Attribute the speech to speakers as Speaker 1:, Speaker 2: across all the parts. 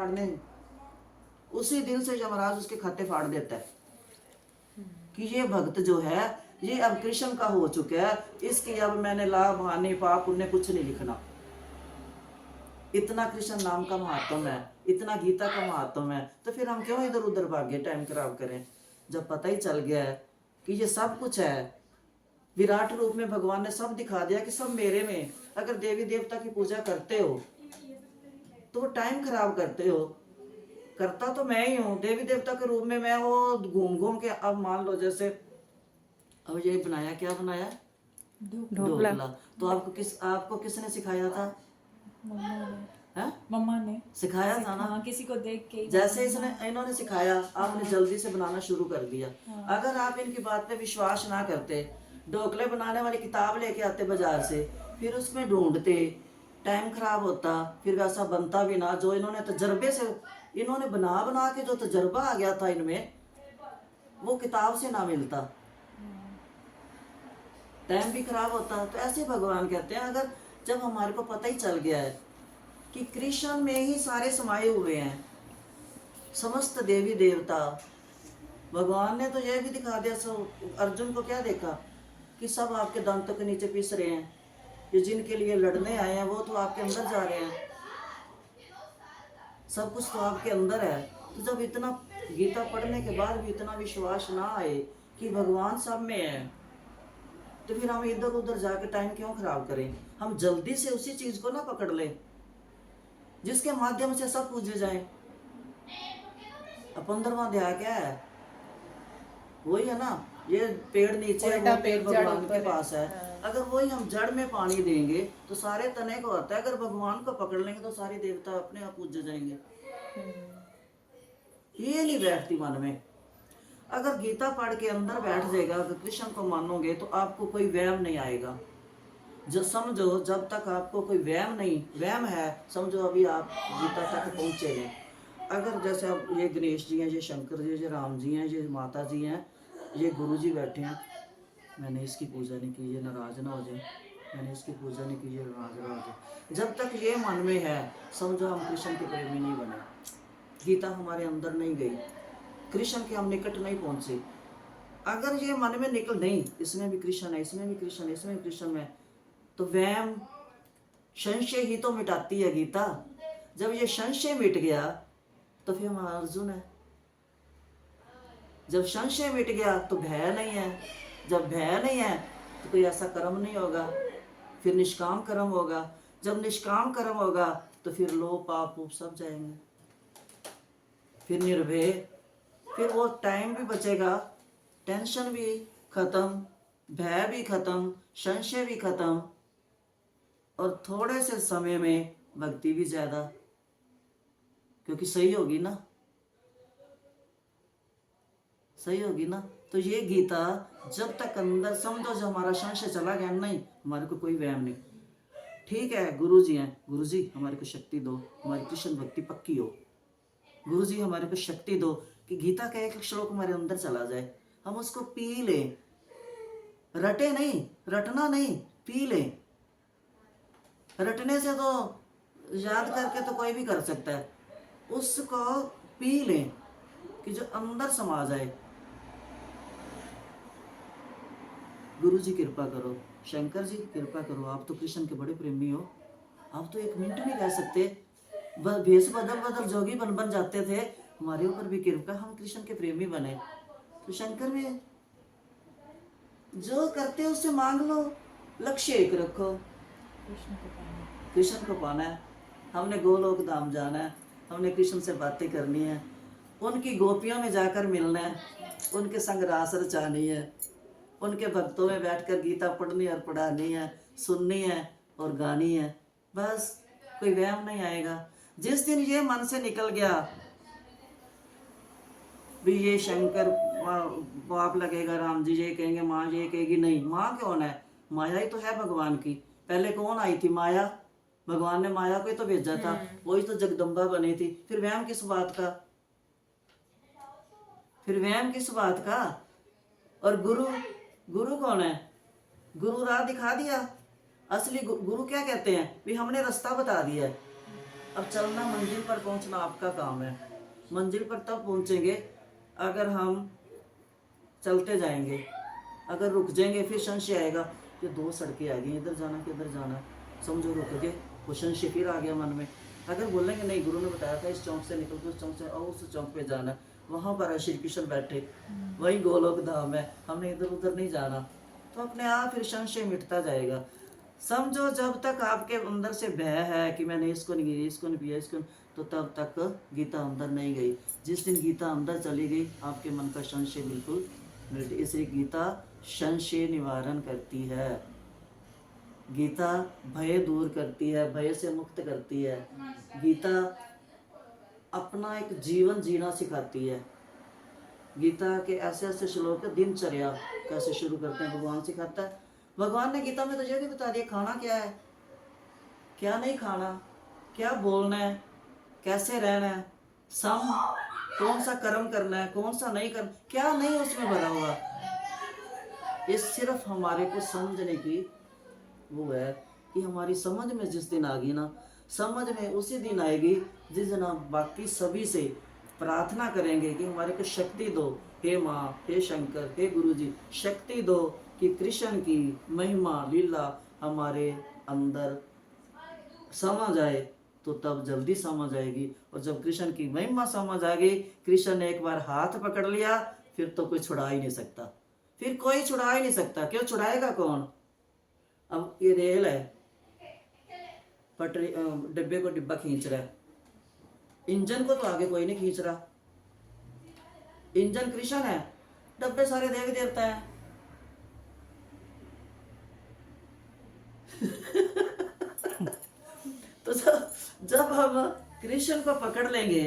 Speaker 1: फाड़ने, उसी दिन से यमराज उसके खाते फाड़ देता है कि ये भक्त जो है ये अब कृष्ण का हो चुका है, इसकी अब मैंने लाभ हानि पाप पुण्य कुछ नहीं लिखना। इतना कृष्ण नाम का महात्म है, इतना गीता का महात्म है, तो फिर हम क्यों इधर उधर भागे टाइम खराब करें। जब पता ही चल गया है कि ये सब कुछ है, विराट रूप में भगवान ने सब दिखा दिया कि सब मेरे में। अगर देवी देवता की पूजा करते हो तो वो टाइम खराब करते हो। करता तो मैं ही हूँ, देवी देवता के रूप में मैं वो घूम घूम के। अब मान लो जैसे अब ये बनाया, क्या बनाया, ढोकला। तो आपको किसने सिखाया था?
Speaker 2: मम्मा ने
Speaker 1: सिखाया था ना,
Speaker 2: किसी को देख के।
Speaker 1: जैसे इन्होंने सिखाया, आपने जल्दी से बनाना शुरू कर दिया। अगर आप इनकी बात पे विश्वास ना करते, ढोकले बनाने वाली किताब लेके आते बाजार से, फिर उसमें ढूंढते, टाइम खराब होता, फिर वैसा बनता भी ना। जो इन्होंने तजर्बे से, इन्होंने बना बना के जो तजर्बा आ गया था इनमें, वो किताब से ना मिलता, टाइम भी खराब होता। तो ऐसे भगवान कहते हैं, अगर जब हमारे को पता ही चल गया है कि कृष्ण में ही सारे समाये हुए हैं, समस्त देवी देवता। भगवान ने तो यह भी दिखा दिया, सब अर्जुन को क्या देखा कि सब आपके दांतों के नीचे पीस रहे हैं, ये जिनके लिए लड़ने आए हैं वो तो आपके अंदर जा रहे हैं, सब कुछ तो आपके अंदर है। तो जब इतना गीता पढ़ने के बाद भी इतना विश्वास ना आए कि भगवान सब में है, तो फिर हम इधर उधर जाके टाइम क्यों खराब करें। हम जल्दी से उसी चीज को ना पकड़ लें जिसके माध्यम से सब पूजे जाए। अब 15वां अध्याय क्या है, वही है ना, ये पेड़ नीचे है, वो पेड़ भगवान के पास है। अगर वही हम जड़ में पानी देंगे तो सारे तने को आता है। अगर भगवान को पकड़ लेंगे तो सारी देवता अपने आप पूजे जाएंगे। ये नहीं बैठती मन में। अगर गीता पढ़ के अंदर बैठ जाएगा, अगर कृष्ण को मानोगे तो आपको कोई वहम नहीं आएगा। जो समझो, जब तक आपको कोई वहम नहीं, वहम है समझो अभी आप गीता तक पहुंचे हैं। अगर जैसे अब ये गणेश जी हैं, ये शंकर जी, ये राम जी हैं, ये माता जी हैं, ये गुरु जी बैठे हैं, मैंने इसकी पूजा नहीं की, ये नाराज ना हो जाए, मैंने इसकी पूजा नहीं की, ये नाराज ना हो जाए। जब तक ये मन में है समझो हम कृष्ण के प्रेमी नहीं बने, गीता हमारे अंदर नहीं गई, कृष्ण के हम निकट नहीं पहुंचे। अगर ये मन में निकल नहीं, इसमें भी कृष्ण है, इसमें भी कृष्ण है, इसमें भी कृष्ण है, तो वहम संशय ही तो मिटाती है गीता। जब ये संशय मिट गया तो फिर हमारा अर्जुन है। जब संशय मिट गया तो भय नहीं है। जब भय नहीं है तो कोई ऐसा कर्म नहीं होगा, फिर निष्काम कर्म होगा। जब निष्काम कर्म होगा तो फिर लोभ पाप रूप सब जाएंगे, फिर निर्भय, फिर वो टाइम भी बचेगा, टेंशन भी खत्म, भय भी खत्म, संशय भी खत्म, और थोड़े से समय में भक्ति भी ज्यादा, क्योंकि सही होगी ना, सही होगी ना। तो ये गीता जब तक अंदर समझो, जो हमारा संशय चला गया नहीं, हमारे को कोई वहम नहीं। ठीक है, गुरु जी हैं, गुरु जी हमारे को शक्ति दो, हमारी कृष्ण भक्ति पक्की हो। गुरु जी हमारे को शक्ति दो कि गीता का एक श्लोक हमारे अंदर चला जाए, हम उसको पी लें, रटे नहीं, रटना नहीं, पी लें। रटने से तो याद करके तो कोई भी कर सकता है, उसको पी लें कि जो अंदर समा जाए। गुरु जी कृपा करो, शंकर जी कृपा करो, आप तो कृष्ण के बड़े प्रेमी हो, आप तो एक मिनट नहीं रह सकते, भेष बदल बदल जोगी बन बन जाते थे, हमारे ऊपर भी कृपा, हम कृष्ण के प्रेमी बने। तो शंकर में जो करते हो उससे मांग लो, लक्ष्य एक रखो, कृष्ण को पाना है, हमने गोलोक धाम जाना है, हमने कृष्ण से बातें करनी है, उनकी गोपियों में जाकर मिलना है, उनके संग रास रचानी है, उनके भक्तों में बैठकर गीता पढ़नी और पढ़ानी है, सुननी है और गानी है। बस कोई वहम नहीं आएगा। जिस दिन ये मन से निकल गया भी ये शंकर पाप लगेगा, राम जी ये कहेंगे, माँ ये कहेगी, नहीं, माँ कौन है, माया ही तो है भगवान की। पहले कौन आई थी, माया। भगवान ने माया को ही तो भेजा था, वही तो जगदम्बा बनी थी। फिर वहम किस बात का, फिर वहम किस बात का। और गुरु, गुरु कौन है, गुरु राह दिखा दिया। असली गुरु क्या कहते हैं, भी हमने रास्ता बता दिया है, अब चलना, मंजिल पर पहुंचना आपका काम है। मंजिल पर तब पहुंचेंगे अगर हम चलते जाएंगे। अगर रुक जाएंगे फिर संशय आएगा कि दो सड़कें आ गई, इधर जाना कि इधर जाना, समझो रुक गए, वो संशय फिर आ गया मन में। अगर बोलेंगे नहीं, गुरु ने बताया था इस चौक से निकल के उस चौक से और उस चौक पे जाना, वहाँ पर है श्री कृष्ण बैठे, वही गोलोक धाम है, हमने इधर उधर नहीं जाना, तो अपने आप फिर संशय मिटता जाएगा। समझो जब तक आपके अंदर से भय है कि मैंने इसको नहीं किया, इसको नहीं पिया, इसको नहीं, तो तब तक गीता अंदर नहीं गई। जिस दिन गीता अंदर चली गई आपके मन का संशय बिल्कुल मिट। इसलिए गीता संशय निवारण करती है, गीता भय दूर करती है, भय से मुक्त करती है। गीता अपना एक जीवन जीना सिखाती है। गीता के ऐसे ऐसे श्लोक, दिनचर्या कैसे शुरू करते हैं भगवान सिखाता है। भगवान ने गीता में तो ये भी बता दिया खाना क्या है, क्या नहीं खाना, क्या बोलना है, कैसे रहना है, सम, कौन सा कर्म करना है, कौन सा नहीं करना, क्या नहीं उसमें भरा हुआ। ये सिर्फ हमारे को समझने की वो है कि हमारी समझ में जिस दिन आ गई ना, समझ में उसी दिन आएगी जिस दिन हम बाकी सभी से प्रार्थना करेंगे कि हमारे को शक्ति दो, हे माँ, हे शंकर, हे गुरु जी, शक्ति दो कि कृष्ण की महिमा लीला हमारे अंदर समझ आए। तो तब जल्दी समझ आएगी, और जब कृष्ण की महिमा समझ आ गई, कृष्ण ने एक बार हाथ पकड़ लिया, फिर तो कोई छुड़ा ही नहीं सकता, फिर कोई छुड़ा ही नहीं सकता। क्यों छुड़ाएगा कौन? अब ये रेल है, पटरी, डिब्बे को डिब्बा खींच रहा है, इंजन को तो आगे कोई नहीं खींच रहा। इंजन कृष्ण है, डब्बे सारे देवी देवता है। तो जब हम कृष्ण को पकड़ लेंगे,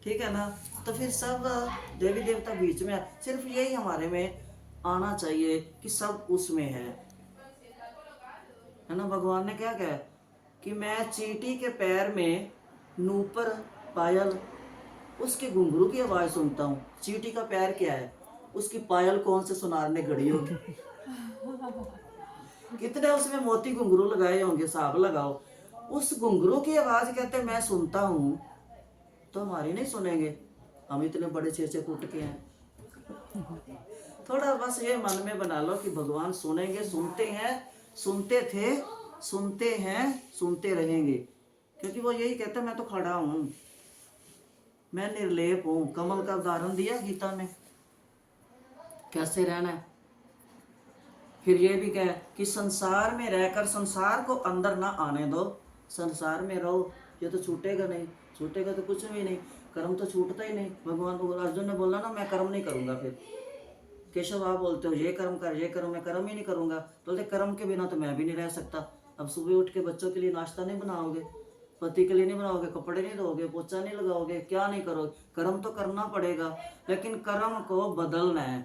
Speaker 1: ठीक है ना, तो फिर सब देवी देवता बीच में। सिर्फ यही हमारे में आना चाहिए कि सब उसमें है ना। भगवान ने क्या कहा कि मैं चींटी के पैर में नूपुर, पायल, उसके घुंघरू की आवाज सुनता हूँ। चींटी का पैर क्या है, उसकी पायल कौन से सुनार ने घड़ी होगी, कितने उसमें मोती घुंघरू लगाए होंगे, हिसाब लगाओ। उस घुंघरू की आवाज कहते मैं सुनता हूँ, तो हमारी नहीं सुनेंगे, हम इतने बड़े 6 फुट के हैं। थोड़ा बस ये मन में बना लो कि भगवान सुनेंगे, सुनते हैं, सुनते थे, सुनते हैं, सुनते रहेंगे। क्योंकि वो यही कहते मैं तो खड़ा हूँ, मैं निर्लेप हूँ। कमल का उदाहरण दिया गीता में, कैसे रहना है। फिर ये भी कहे कि संसार में रहकर संसार को अंदर ना आने दो, संसार में रहो। ये तो छूटेगा नहीं, छूटेगा तो कुछ भी नहीं, कर्म तो छूटता ही नहीं। भगवान को अर्जुन ने बोला ना मैं कर्म नहीं करूँगा, फिर केशव आप बोलते हो ये कर्म कर, ये कर्म, मैं कर्म ही नहीं करूँगा। बोलते कर्म के बिना तो मैं भी नहीं रह सकता। अब सुबह उठ के बच्चों के लिए नाश्ता नहीं बनाओगे, पति के लिए नहीं बनाओगे, कपड़े नहीं धोगे, पोछा नहीं लगाओगे, क्या नहीं करोगे, कर्म तो करना पड़ेगा। लेकिन कर्म को बदलना है।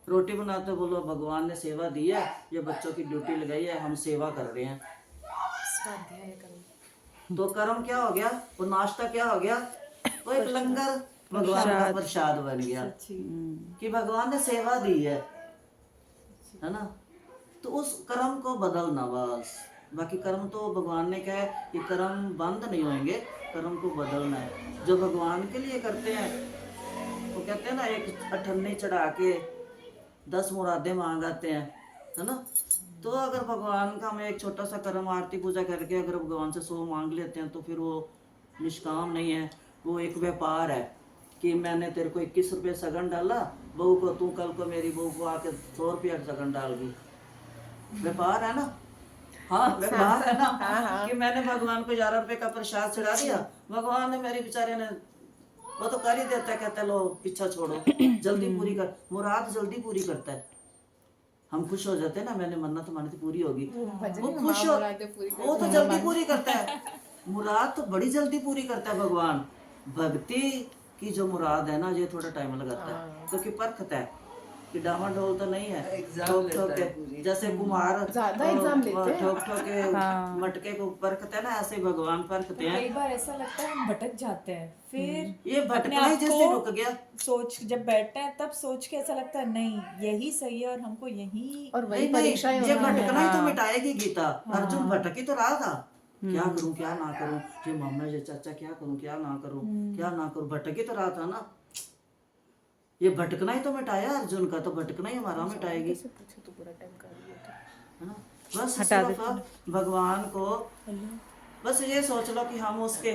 Speaker 1: रोटी बनाते बोलो भगवान ने सेवा दी है, ये बच्चों की ड्यूटी लगाई है, हम सेवा कर रहे हैं, तो कर्म क्या हो गया, वो नाश्ता क्या हो गया, वो एक लंगर भगवान का प्रसाद बन गया कि भगवान ने सेवा दी है ना। तो उस कर्म को बदलना बस। बाकी कर्म तो भगवान ने कहा कि कर्म बंद नहीं होंगे, कर्म को बदलना है। जो भगवान के लिए करते हैं वो कहते हैं ना, एक अठन्नी चढ़ा के 10 मुरादें मांग आते हैं, है ना। तो अगर भगवान का हम एक छोटा सा कर्म आरती पूजा करके अगर भगवान से 100 मांग लेते हैं, तो फिर वो निष्काम नहीं है, वो एक व्यापार है कि मैंने तेरे को 21 रुपये सगन डाला, बहू को तू कल को मेरी बहू को आके 100 रुपया सगन डाल दी। व्यापार है ना, हाँ व्यापार है ना। कि मैंने भगवान को 11 रुपये का प्रसाद चढ़ा दिया, भगवान ने मेरे बेचारे ने वो तो कर ही देता है, कहता है लो पीछा छोड़ो, जल्दी पूरी कर, मुराद जल्दी पूरी करता है। हम खुश हो जाते हैं ना, मैंने मन्नत मानी थी पूरी होगी, वो खुश हो, वो तो जल्दी पूरी करता है। मुराद तो बड़ी जल्दी पूरी करता है भगवान। भक्ति की जो मुराद है ना, ये थोड़ा टाइम लगाता है, क्योंकि परखता है कि डामाडोल तो नहीं है, ठोक ठोक के, जैसे कुम्हार ठोक ठोक के मटके को परखते हैं ना, ऐसे भगवान परखते हैं।
Speaker 2: कई बार ऐसा लगता है हम भटक जाते हैं, फिर
Speaker 1: ये भटकना ही जिस दिन रुक गया,
Speaker 2: सोच जब बैठते हैं तब सोच के ऐसा लगता है नहीं यही सही है और हमको यही,
Speaker 3: और वही
Speaker 1: नहीं,
Speaker 3: परीक्षाएं
Speaker 1: ये भटकना ही तो मिटाएगी गीता। अर्जुन भटक ही तो रहा था, क्या करूं क्या ना करूं, ये मामा ये चाचा क्या करूं क्या ना करूं, क्या ना करूं। भटक ही तो रहा था ना, ये भटकना ही तो मिटाया अर्जुन का, तो भटकना ही हमारा मिटाएगी, है ना। बस सिर्फ भगवान को बस ये सोच लो कि हम उसके